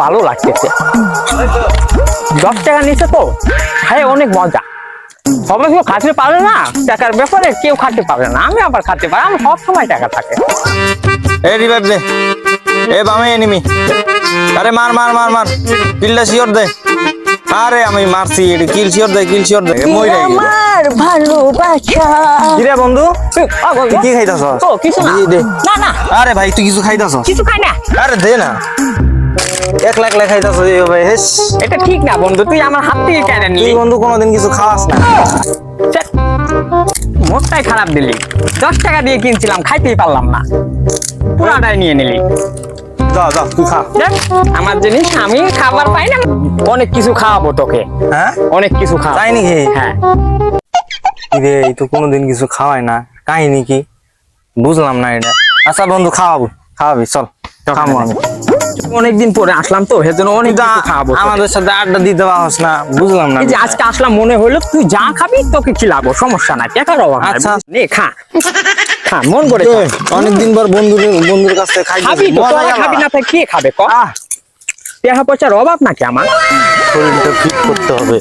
ভালো লাগতেছে। 10 টাকা নিচে তো খাই অনেক মজা। সবাই কেউ খাতে পারে না, টাকার ব্যাপারে কেউ খাতে পারে না, আমি আবার খাতে পারি, আমার সব সময় টাকা থাকে। এ রিভাইভ দে, এ বামে এনিমি, আরে মার মার মার মার, কিলটা শিওর দে। আরে আমি মারছি, কিল শিওর দে, কিল শিওর দে। মইরা গেল আমার ভালোবাসা। কি রে বন্ধু, তুই কি খাইতাছ? ও কিছু না, না না আরে ভাই তুই কিছু খাইতাছ? কিছু খাই না। আরে দে না, 1 লাখ খাইতাছ ভাই। হেস, এটা ঠিক না বন্ধু, তুই আমার হাত থেকে কেন তুই নিলি? বন্ধু কোনোদিন কিছু খাওয়াস না। মোটটাই খারাপ দিলি। 10 টাকা দিয়ে কিনছিলাম, খাইতেই পারলাম না, পুরাটাই নিয়ে নিলি। যা যা তুই খা। দেখ, আমার জিনিস আমি খাবার পাই না। অনেক কিছু খাওয়াবো তোকে, হ্যাঁ অনেক কিছু খাওয়াবো। তাই নাকি? হ্যাঁ। রে এই তো কোনোদিন কিছু খাওয়ায় না, কাহিনী কি বুঝলাম না এটা। আচ্ছা বন্ধু খাওয়াবো, খাওয়াবি চল খাবো আমি। অনেকদিন পরে আসলাম তো, সেজন্য অনেক কিছু খাওয়াবো তোকে। আমাদের সাথে আড্ডা দিতে পারছ না, বুঝলাম না। এই যে আজকে আসলাম, মনে হইলো তুই যা খাবি তোকে খিলাবো, সমস্যা নাই, টাকার অভাব নাই। আচ্ছা। নে খা, খা মন করে খা। অনেকদিন পর বন্ধুর কাছ থেকে খাই। খাবি তো, তোরা খাবি না তাই কে খাবে ক? টাকা পয়সার অভাব নাকি আমার? শরীরটা ফিট করতে হবে।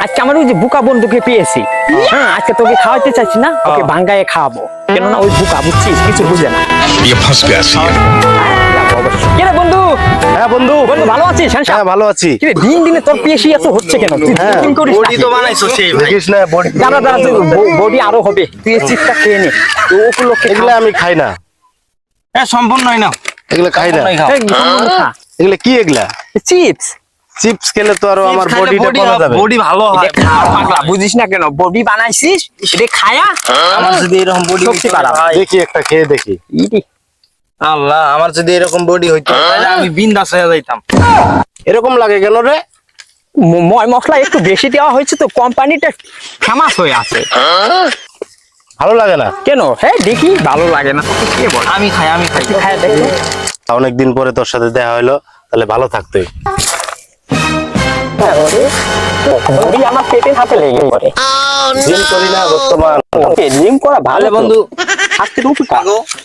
আজকে আমার ওই যে বুকা বন্ধুকে পেয়েছি, হ্যাঁ আজকে তোকে খাওয়াতে চাইছি না, ওকে ভাঙ্গায়ে খাওয়াবো। কেননা ওই বুকা, বুঝছিস, কিছু বুঝে না। ये फंस गया सी है। কে রে বন্ধু? হ্যাঁ বন্ধু, বন্ধু ভালো আছিস? হ্যাঁ ভালো আছি। কি রে, দিন দিনে তোর পেশি এত হচ্ছে কেন? তুই জিম করিস বডি নাকি? তো বানাইছো সেই ভাই। দেখিস না বডি, দাঁড়া দাঁড়া, তুই বডি আরো হবে, তুই এই চিপটা খেয়ে নে। তো ওগুলোকে এগুলা আমি খাই না, হ্যাঁ সম্পূর্ণই না, এগুলা খাই না। এগুলা কি এগুলা? চিপস চিপস খেলে তো আরো আমার বডিটা কমে যাবে। বডি ভালো হয়। পাগলা, বুঝিস না কেন? বডি বানাইছিস, এটা খায়া আমার যদি এরকম বডি শক্তি বাড়াবে। দেখি একটা খেয়ে দেখি। আল্লাহ, আমার যদি এরকম বডি হইতো তাহলে আমি বিন্দাস হয়ে যাইতাম। এরকম লাগে কেন রে? ময় মশলা একটু বেশি দেওয়া হয়েছে তো, কোম্পানিটা ফেমাস হয়ে আছে। ভালো লাগে না? কেন? হ্যাঁ দেখি, ভালো লাগে না তোকে কে বল? আমি খাই তুই খায়া দেখ। অনেকদিন পরে তোর সাথে দেখা হলো, তাহলে ভালো থাকতে। বডি আমার পেটের হাতে লেগে পড়ে। জিম করি না বর্তমান। ওকে জিম করা ভালো বন্ধু, হাতে রুপি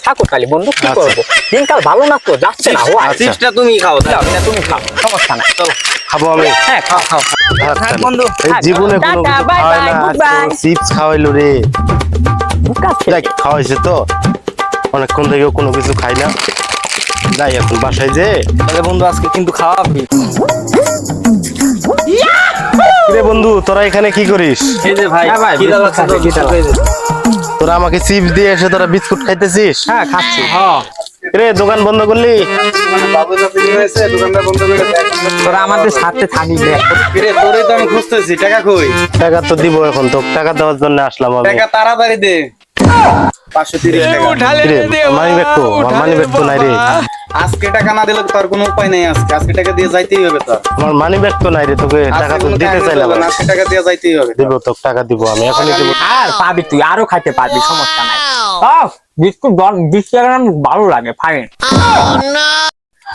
থাকো তাহলে বন্ধু, কি করবো? দিনকাল ভালো না তো, যাচ্ছে না। ও চিপসটা তুমি খাও। দাও, এটা তুমি খাও, সমস্যা নাই। চলো খাবো আমি। হ্যাঁ খাও খাও। আচ্ছা, বন্ধু, এই জীবনে কোনো টাটা, কিছু বাই খাওয়াই বাই, না, গুড বাই। চিপস খাওয়াইলো রে। বুকা দেখ খাওয়াইছে তো, অনেকক্ষণ থেকেও কোনো কিছু খাই না। যাই এখন বাসায় যে। তাহলে বন্ধু আজকে কিন্তু খাওয়াবি। রে বন্ধু, তোরা এখানে কি করিস? এই যে ভাই, হ্যাঁ ভাই, খিদা লাগছে তো, খিদা লাগছে। তোরা আমাকে চিপস দিয়ে এসে তোরা বিস্কুট খাইতেছিস? হ্যাঁ খাচ্ছি। রে দোকান বন্ধ করলি? তোরা আমাদের সাথে থাকিস দেখ। তোরে তো আমি খুঁজতেছি, টাকা কই? টাকা তো দিব এখন, তো টাকা দেওয়ার জন্য আসলাম আমি। টাকা তাড়াতাড়ি দে। 530 টাকা। রে মানি ব্যাগ তো, আমার মানি ব্যাগ তো নাই রে। আজকে টাকা না দিলে তোর কোনো উপায় নাই। আজকে টাকা দিয়ে যাইতেই হবে তোর। আমার মানি ব্যাগ তো নাই রে, তোকে টাকা তো দিতে চাইলাম। আজকে টাকা দিয়ে যাইতেই হবে। দিব তো, টাকা দিব আমি এখনই দিব। আর পাবি, তুই আরো খাইতে পারবি, সমস্যা নাই। বিস্কুট 20 টাকা ভালো লাগে, ফাইন।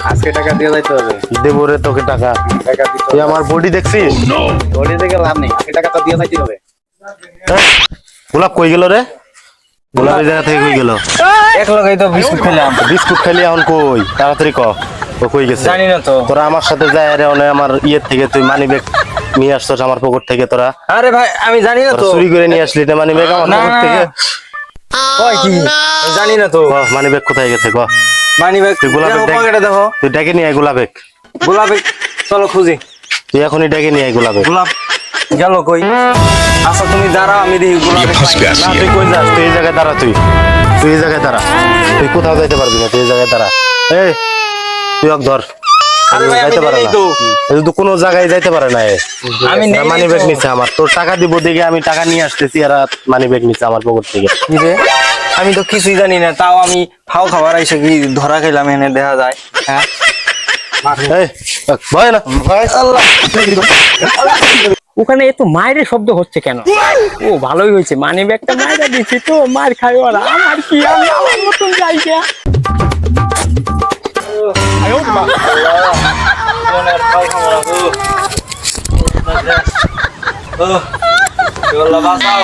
আজকে টাকা দিয়ে যাইতে হবে। দেব রে তোকে টাকা। টাকা দিতে তুই হবে। আমার বডি দেখছিস? বডি থেকে লাভ নেই, আজকে টাকা তো দিয়ে যাইতে হবে। হ্যাঁ? গোলাপ কই গেল রে? গোলাপের জায়গা থেকে কই গেল? এক লগাই তো বিস্কুট খেলাম। বিস্কুট খালি এখন কই? তাড়াতাড়ি ক, ও কই গেছে? জানি না তো। তোরা আমার সাথে যায় রে, আমার ইয়ের থেকে তুই মানি ব্যাগ নিয়ে আসছস আমার পকেট থেকে। তোরা আরে ভাই আমি জানি না তো। চুরি করে নিয়ে আসলি না মানি ব্যাগ আমার না, পকেট না, থেকে? কই কি? জানি না তো। মানি ব্যাগ কোথায় গেছে ক? মানি ব্যাগ তুই গোলাপের পকেটে দেখো। তুই ডেকে নিয়ে আয় গোলাপেক। গোলাপে চলো খুঁজি। তুই এখনই ডেকে নিয়ে আয় গোলাপেক। গোলাপ গেল কই? আচ্ছা তুমি দাঁড়াও, আমি দেখি ये গোলাপে फंस পাই। गया না सी তুই है। কই যাস? তুই এই জায়গায় দাঁড়া, তুই এই জায়গায় দাঁড়া। তুই কোথাও যাইতে পারবি না, তুই এই জায়গায় দাঁড়া। এই তুই ওকে ধর। আরে ভাই, আমি যাইতে পারে নেই না, তো। এই তো কোনো জায়গায় যাইতে পারে না। আমি নেই মানি ব্যাগ তো। নিচ্ছে আমার, তোর টাকা দিব দেখে আমি টাকা নিয়ে আসতেছি, আর মানি ব্যাগ নিচ্ছে আমার পকেট থেকে। কি রে? আমি তো কিছুই জানি না, তাও আমি ফাও খাবার আইসে কি ধরা খেলাম, এনে দেখা যায়। হ্যাঁ এই ভয় না, ভয়। আল্লাহ। ওখানে এত মায়ের শব্দ হচ্ছে কেন? ও ভালোই হয়েছে, মানি ব্যাগটা মায়েরা দিচ্ছি তো, মার খাই ওরা। আমার কি, আমি আমার মতন জায়গা। বাঁচাও।